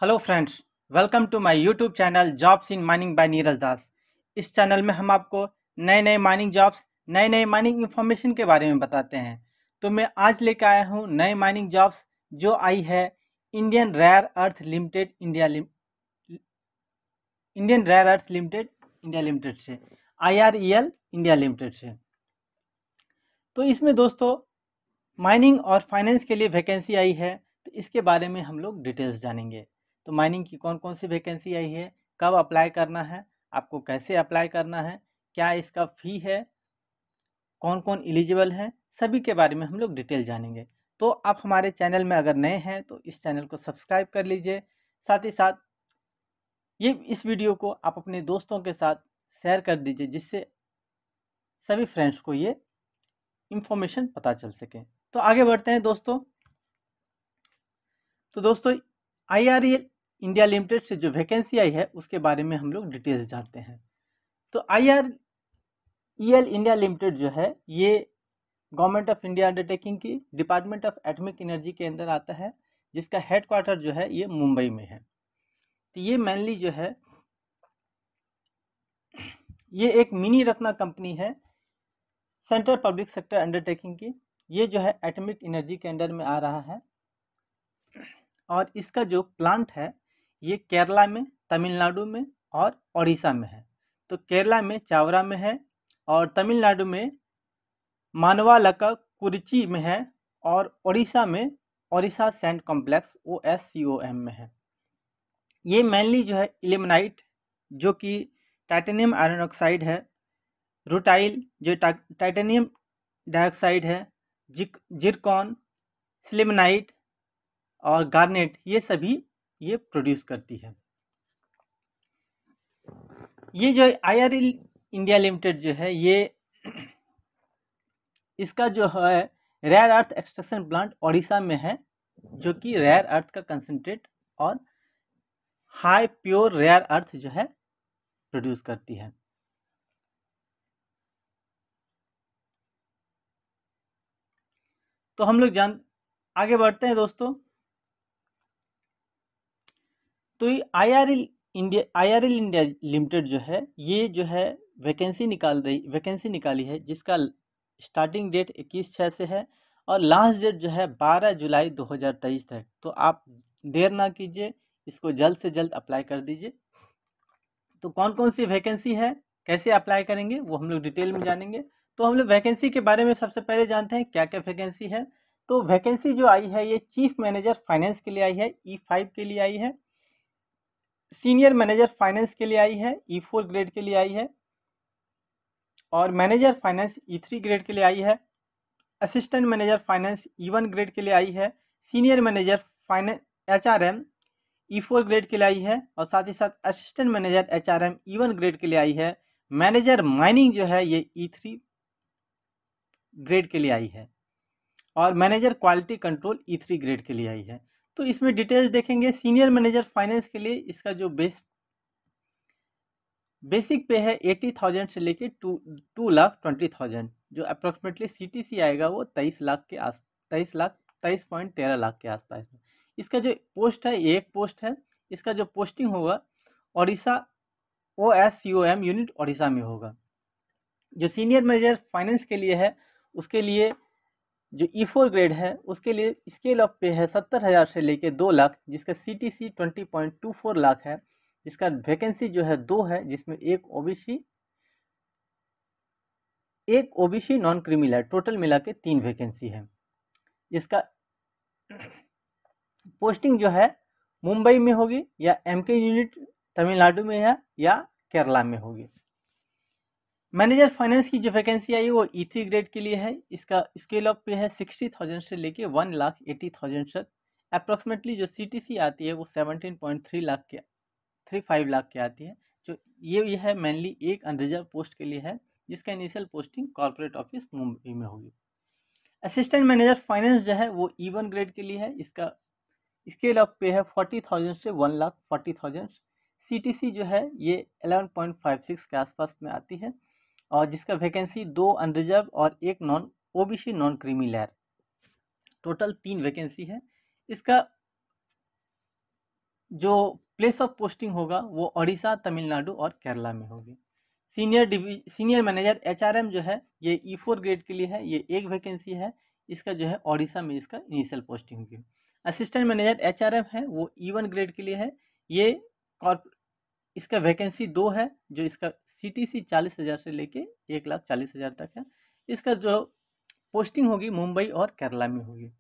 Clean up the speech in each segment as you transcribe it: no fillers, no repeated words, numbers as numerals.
Hello friends, welcome to my YouTube channel jobs in mining by Neeraj Das. इस channel में हम आपको नए नए माइनिंग जॉब्स, नए नए माइनिंग इंफॉर्मेशन के बारे में बताते हैं। तो मैं आज लेकर आया हूँ नए माइनिंग जॉब्स जो आई है Indian rare earth limited Indian rare earth limited India limited से, IREL इंडिया लिमिटेड से। तो इसमें दोस्तों माइनिंग और फाइनेंस के लिए वैकेंसी आई है, तो इसके बारे में हम लोग डिटेल्स जानेंगे। तो माइनिंग की कौन कौन सी वैकेंसी आई है, कब अप्लाई करना है, आपको कैसे अप्लाई करना है, क्या इसका फ़ी है, कौन कौन एलिजिबल है, सभी के बारे में हम लोग डिटेल जानेंगे। तो आप हमारे चैनल में अगर नए हैं तो इस चैनल को सब्सक्राइब कर लीजिए। साथ ही साथ इस वीडियो को आप अपने दोस्तों के साथ शेयर कर दीजिए, जिससे सभी फ्रेंड्स को ये इंफॉर्मेशन पता चल सके। तो आगे बढ़ते हैं दोस्तों। तो दोस्तों IREL इंडिया लिमिटेड से जो वैकेंसी आई है उसके बारे में हम लोग डिटेल्स जानते हैं। तो IREL इंडिया लिमिटेड जो है ये गवर्नमेंट ऑफ इंडिया अंडरटेकिंग की डिपार्टमेंट ऑफ एटॉमिक एनर्जी के अंदर आता है, जिसका हेडक्वार्टर जो है ये मुंबई में है। तो ये मेनली जो है ये एक मिनी रत्ना कंपनी है सेंट्रल पब्लिक सेक्टर अंडरटेकिंग की। ये जो है एटॉमिक एनर्जी के अंडर में आ रहा है और इसका जो प्लांट है ये केरला में, तमिलनाडु में और उड़ीसा में है। तो केरला में चावरा में है और तमिलनाडु में मानवालका कुरिची में है और उड़ीसा में उड़ीसा सैंड कॉम्प्लेक्स OSCOM में है। ये मेनली जो है इल्मेनाइट जो कि टाइटेनियम आयरन ऑक्साइड है, रूटाइल जो टाइटेनियम डाइऑक्साइड है, जिरकॉन, सिलिमनाइट और गार्नेट, ये सभी ये प्रोड्यूस करती है। ये जो IREL इंडिया लिमिटेड जो है ये इसका जो है rare earth extraction plant Orissa में है, जो कि रेयर अर्थ का कंसंट्रेट और हाई प्योर रेयर अर्थ जो है प्रोड्यूस करती है। तो हम लोग आगे बढ़ते हैं दोस्तों। तो ये IREL इंडिया लिमिटेड जो है ये जो है वैकेंसी निकाली है, जिसका स्टार्टिंग डेट 21/6 से है और लास्ट डेट जो है 12 जुलाई 2023 तक। तो आप देर ना कीजिए, इसको जल्द से जल्द अप्लाई कर दीजिए। तो कौन कौन सी वैकेंसी है, कैसे अप्लाई करेंगे, वो हम लोग डिटेल में जानेंगे। तो हम लोग वैकेंसी के बारे में सबसे पहले जानते हैं क्या क्या वैकेंसी है। तो वैकेंसी जो आई है ये चीफ मैनेजर फाइनेंस के लिए आई है, E5 के लिए आई है। सीनियर मैनेजर फाइनेंस के लिए आई है, E4 ग्रेड के लिए आई है। और मैनेजर फाइनेंस E3 ग्रेड के लिए आई है। Assistant manager finance E1 grade के लिए आई है। Senior manager finance HRM E4 grade के लिए आई है और साथ ही साथ assistant manager HRM E1 grade के लिए आई है। मैनेजर माइनिंग जो है ये E3 ग्रेड के लिए आई है और manager quality control E3 grade के लिए आई है। तो इसमें डिटेल्स देखेंगे। सीनियर मैनेजर फाइनेंस के लिए इसका जो बेसिक पे है 80,000 से लेके 2,20,000, जो अप्रोक्सीमेटली CTC आएगा वो 23.13 लाख के आसपास में। इसका जो पोस्ट है ये एक पोस्ट है। इसका जो पोस्टिंग होगा उड़ीसा OSCOM यूनिट उड़ीसा में होगा। जो सीनियर मैनेजर फाइनेंस के लिए है उसके लिए जो E4 ग्रेड है उसके लिए स्केल ऑफ पे है 70,000 से लेके 2 लाख, जिसका CTC 20.24 लाख है। जिसका वैकेंसी जो है 2 है, जिसमें एक OBC नॉन क्रीमी है। टोटल मिला के 3 वैकेंसी है। इसका पोस्टिंग जो है मुंबई में होगी या MK यूनिट तमिलनाडु में है या केरला में होगी। मैनेजर फाइनेंस की जो वैकेंसी आई वो E3 ग्रेड के लिए है। इसका स्केल ऑफ पे है 60,000 से लेके 1,80,000 तक। अप्रॉक्सीमेटली जो CTC आती है वो 17.35 लाख के आती है। जो ये है मेनली एक अनरिजर्व पोस्ट के लिए है, जिसका initial posting corporate office Mumbai में होगी। असिस्टेंट मैनेजर फाइनेंस जो है वो E1 ग्रेड के लिए है। इसका स्केल ऑफ पे है 40,000 से 1,40,000। CTC जो है ये 11.56 के आसपास में आती है और जिसका वैकेंसी 2 अनरिजर्व और एक OBC non creamy layer, total 3 vacancy है। इसका जो प्लेस ऑफ पोस्टिंग होगा वो उड़ीसा, तमिलनाडु और केरला में होगी। सीनियर मैनेजर एचआरएम जो है ये E4 ग्रेड के लिए है, ये एक वैकेंसी है, इसका जो है उड़ीसा में इसका इनिशियल पोस्टिंग होगी। असिस्टेंट मैनेजर एचआरएम है वो E1 ग्रेड के लिए है, ये इसका वैकेंसी 2 है, जो इसका CTC 40,000 से लेके 1,40,000 तक है। इसका जो पोस्टिंग होगी मुंबई और केरला में होगी।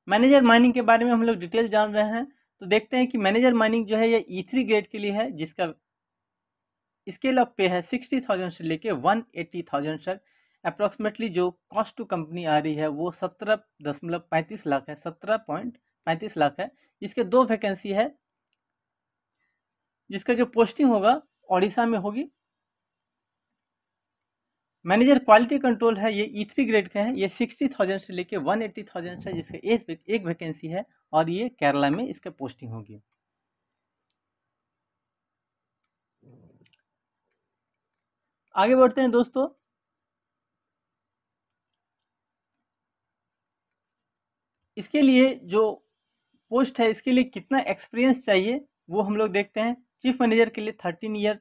मैनेजर माइनिंग के बारे में हम लोग डिटेल जान रहे हैं, तो देखते हैं कि मैनेजर माइनिंग जो है ये E3 ग्रेड के लिए है, जिसका स्केल ऑफ पे है 60,000 से लेके 180,000 तक। अप्रॉक्सीमेटली जो कॉस्ट टू कंपनी आ रही है वो 17.35 लाख है, 17.35 लाख है। इसके 2 वैकेंसी है, जिसका जो पोस्टिंग होगा उड़ीसा में होगी। मैनेजर क्वालिटी कंट्रोल है ये E3 ग्रेड का है, ये 60,000 से लेके 180,000 है, जिसका एक वैकेंसी है और ये केरला में इसका पोस्टिंग होगी। आगे बढ़ते हैं दोस्तों। इसके लिए जो पोस्ट है, इसके लिए कितना एक्सपीरियंस चाहिए वो हम लोग देखते हैं। चीफ मैनेजर के लिए 13 ईयर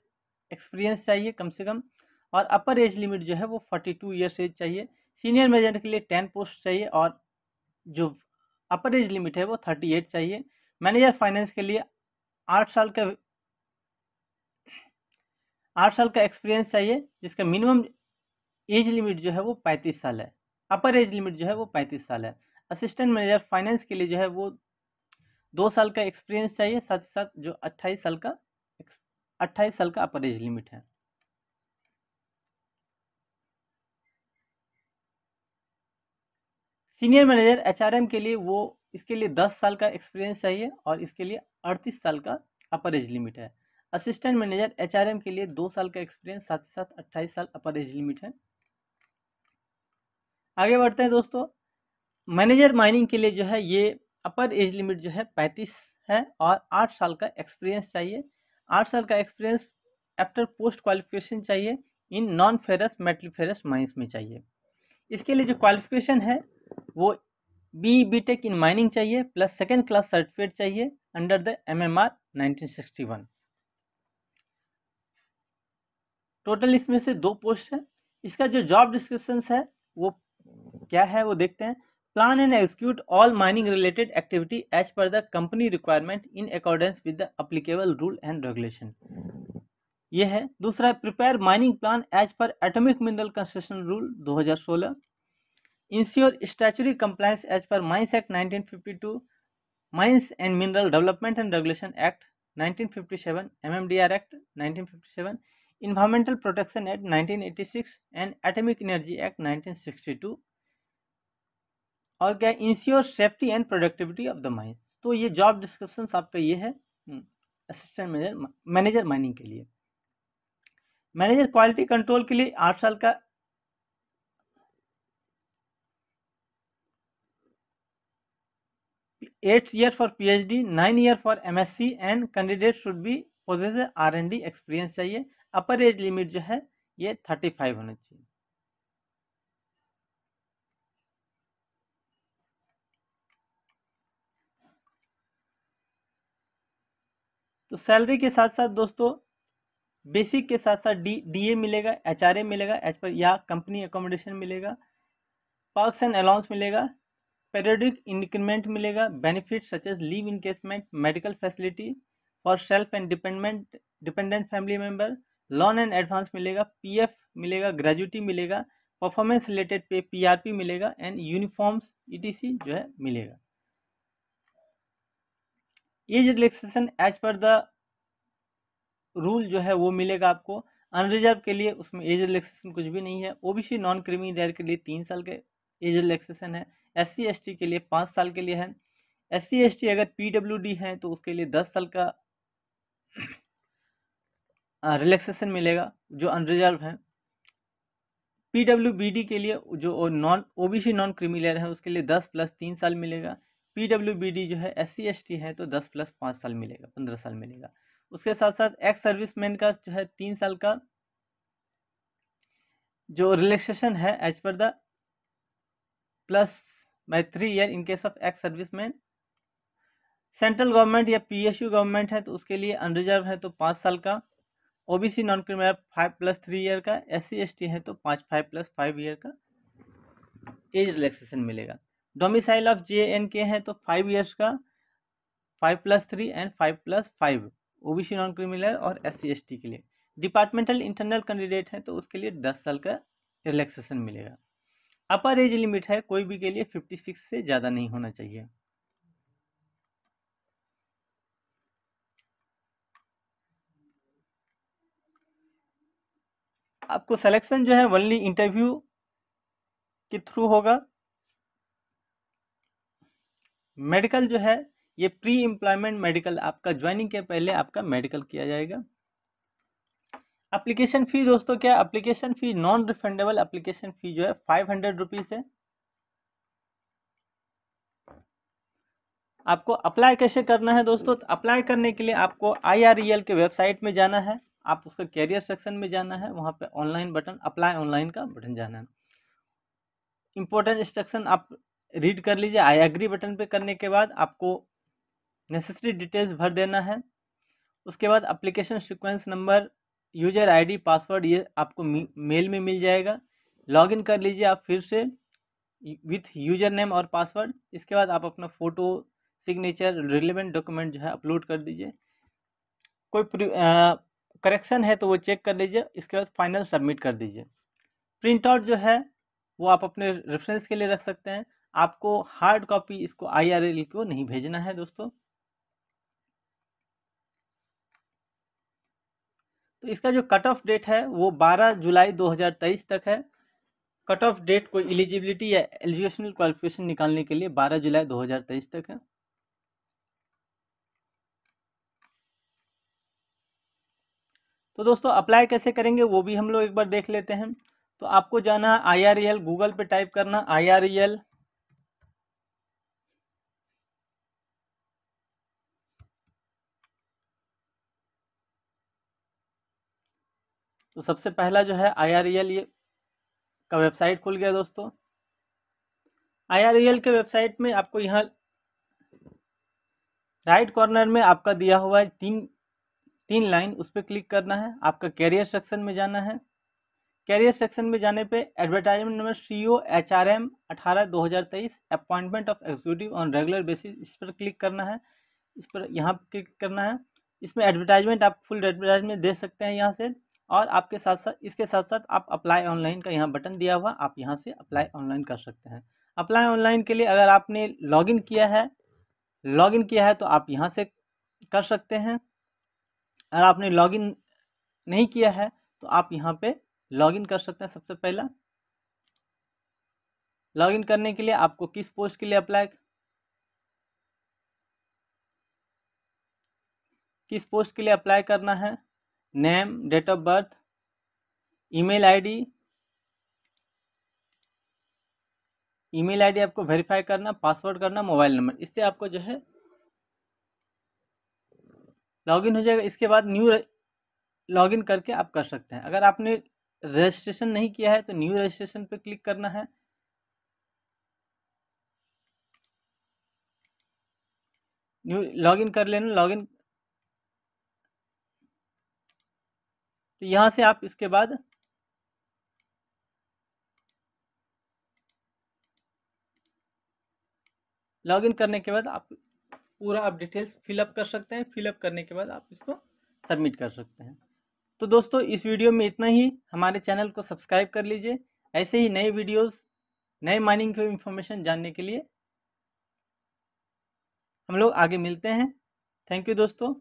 एक्सपीरियंस चाहिए कम से कम, और अपर एज लिमिट जो है वो 42 ईयर्स एज चाहिए। सीनियर मैनेजर के लिए 10 पोस्ट चाहिए और जो अपर एज लिमिट है वो 38 चाहिए। मैनेजर फाइनेंस के लिए 8 साल का 8 साल का एक्सपीरियंस चाहिए, जिसका मिनिमम एज लिमिट जो है वो 35 साल है, अपर एज लिमिट जो है वो 35 साल है। असिस्टेंट मैनेजर फाइनेंस के लिए जो है वो 2 साल का एक्सपीरियंस चाहिए, साथ ही साथ जो 28 साल का अपर एज लिमिट है। सीनियर मैनेजर एचआरएम के लिए वो इसके लिए 10 साल का एक्सपीरियंस चाहिए और इसके लिए 38 साल का अपर एज लिमिट है। असिस्टेंट मैनेजर एचआरएम के लिए 2 साल का एक्सपीरियंस, साथ ही साथ 28 साल अपर एज लिमिट है। आगे बढ़ते हैं दोस्तों। मैनेजर माइनिंग के लिए जो है ये अपर एज लिमिट जो है 35 है और 8 साल का एक्सपीरियंस चाहिए। 8 साल का एक्सपीरियंस आफ्टर पोस्ट क्वालिफिकेशन चाहिए in non ferrous metal mines में चाहिए। इसके लिए जो क्वालिफिकेशन है वो BTech इन माइनिंग चाहिए प्लस 2nd क्लास सर्टिफिकेट चाहिए अंडर द MMR 1961। टोटल इसमें से 2 पोस्ट है। इसका जो जॉब डिस्क्रिप्शन है वो क्या है वो देखते हैं। Plan and execute all mining related activity as per the company requirement in accordance with the applicable rule and regulation, ये है। दूसरा है prepare mining plan as per atomic mineral construction rule 2016, ensure statutory compliance as per mines act 1952, mines and mineral development and regulation act 1957, MMDR act 1957, environmental protection act 1986 and atomic energy act 1962, और क्या ensure safety and productivity of the mine. तो ये job description आपका ये है assistant manager mining के लिए। Manager quality control के लिए 8 साल का 8 year for PhD, 9 year for MSc and candidate should be possess R&D experience चाहिए। अपर एज लिमिट जो है ये 35 होना चाहिए। तो सैलरी के साथ साथ दोस्तों बेसिक के साथ साथ DA मिलेगा, HRA मिलेगा एज पर, या कंपनी अकोमोडेशन मिलेगा, पर्क्स एंड अलाउंस मिलेगा, पेरियोडिक इंक्रीमेंट मिलेगा, benefit such as leave encashment, medical facility for self and dependent family member, loan and advance मिलेगा, PF मिलेगा, ग्रेजुटी मिलेगा, परफॉर्मेंस रिलेटेड पे PRP मिलेगा and uniforms ETC जो है मिलेगा। Age relaxation as per the rule जो है वो मिलेगा आपको। अनरिजर्व के लिए उसमें एज रिलैक्सेशन कुछ भी नहीं है। OBC नॉन क्रीमी लेयर के लिए 3 साल के एज रिलैक्सेशन है। SC ST के लिए 5 साल के लिए है। SC ST अगर PWD है तो उसके लिए 10 साल का रिलैक्सेशन मिलेगा जो अनरिजर्व है। PWBD के लिए जो OBC नॉन क्रीमी लेयर है उसके लिए 10 + 3 साल मिलेगा। PWBD जो है SC ST है तो 10 + 5 साल मिलेगा, 15 साल मिलेगा। उसके साथ साथ एक्स सर्विसमैन का जो है 3 साल का जो रिलैक्सेशन है as per the +/3 year in case of ex serviceman. Central government या PSU गवर्नमेंट है तो उसके लिए अनरिजर्व है तो 5 साल का, OBC नॉन क्रिमिनल 5+3 ईयर का, SC/ST है तो 5+5 ईयर का एज रिलैक्सेशन मिलेगा। डोमिसाइल ऑफ JNK है तो 5 ईयर्स का, 5+3 एंड 5+5 OBC नॉन क्रिमिनल और SC/ST के लिए। डिपार्टमेंटल इंटरनल कैंडिडेट है तो उसके लिए 10 साल का रिलैक्सेशन मिलेगा। अपर एज लिमिट है कोई भी के लिए 56 से ज़्यादा नहीं होना चाहिए। आपको सिलेक्शन जो है ओनली इंटरव्यू के थ्रू होगा। मेडिकल जो है ये प्री एम्प्लॉयमेंट मेडिकल, आपका ज्वाइनिंग के पहले आपका मेडिकल किया जाएगा। एप्लीकेशन फ़ी दोस्तों क्या, application fee non refundable application fee जो है 500 रुपीज़ है। आपको अप्लाई कैसे करना है दोस्तों, तो अप्लाई करने के लिए आपको IREL के वेबसाइट में जाना है, आप उसका कैरियर सेक्शन में जाना है, वहाँ पे ऑनलाइन बटन, अप्लाई ऑनलाइन का बटन जाना है। इम्पोर्टेंट इंस्ट्रक्शन आप रीड कर लीजिए। आई एग्री बटन पे करने के बाद आपको नेसेसरी डिटेल्स भर देना है। उसके बाद application sequence number, user ID, password ये आपको मेल में मिल जाएगा। लॉगिन कर लीजिए आप फिर से विथ यूजर नेम और पासवर्ड। इसके बाद आप अपना फ़ोटो, सिग्नेचर, रिलेवेंट डॉक्यूमेंट जो है अपलोड कर दीजिए। कोई करेक्शन है तो वो चेक कर लीजिए। इसके बाद फाइनल सबमिट कर दीजिए। प्रिंट आउट जो है वो आप अपने रेफरेंस के लिए रख सकते हैं। आपको हार्ड कॉपी इसको IRL को नहीं भेजना है दोस्तों। तो इसका जो कट ऑफ डेट है वो 12 जुलाई 2023 तक है। कट ऑफ डेट को एलिजिबिलिटी या एजुकेशनल क्वालिफिकेशन निकालने के लिए 12 जुलाई 2023 तक है। तो दोस्तों अप्लाई कैसे करेंगे वो भी हम लोग एक बार देख लेते हैं। तो आपको जाना है IREL, गूगल पे टाइप करना IREL। तो सबसे पहला जो है IREL ये का वेबसाइट खुल गया दोस्तों। IREL के वेबसाइट में आपको यहाँ राइट कॉर्नर में आपका दिया हुआ है तीन लाइन, उस पर क्लिक करना है। आपका कैरियर सेक्शन में जाना है। कैरियर सेक्शन में जाने पे advertisement number CO HRM 18/2023 appointment of executive on regular basis, इस पर क्लिक करना है। इस पर यहाँ क्लिक करना है। इसमें एडवर्टाइजमेंट आप फुल एडवर्टाइजमेंट दे सकते हैं यहाँ से। और आपके साथ साथ इसके साथ साथ आप अप्लाई ऑनलाइन का यहाँ बटन दिया हुआ, आप यहाँ से अप्लाई ऑनलाइन कर सकते हैं। अप्लाई ऑनलाइन के लिए अगर आपने लॉगिन किया है तो आप यहाँ से कर सकते हैं। अगर आपने लॉगिन नहीं किया है तो आप यहाँ पे लॉगिन कर सकते हैं। सबसे पहला लॉगिन करने के लिए आपको किस पोस्ट के लिए अप्लाई करना है, name, date of birth, email ID आपको वेरीफाई करना, पासवर्ड करना, मोबाइल नंबर, इससे आपको जो है लॉगिन हो जाएगा। इसके बाद न्यू लॉगिन करके आप कर सकते हैं। अगर आपने रजिस्ट्रेशन नहीं किया है तो न्यू रजिस्ट्रेशन पे क्लिक करना है। न्यू लॉगिन कर लेना। लॉगिन तो यहाँ से आप इसके बाद लॉगिन करने के बाद आप पूरा आप डिटेल्स फिलअप कर सकते हैं। फिलअप करने के बाद आप इसको सबमिट कर सकते हैं। तो दोस्तों इस वीडियो में इतना ही। हमारे चैनल को सब्सक्राइब कर लीजिए ऐसे ही नए वीडियोस, नए माइनिंग की इन्फॉर्मेशन जानने के लिए। हम लोग आगे मिलते हैं। थैंक यू दोस्तों।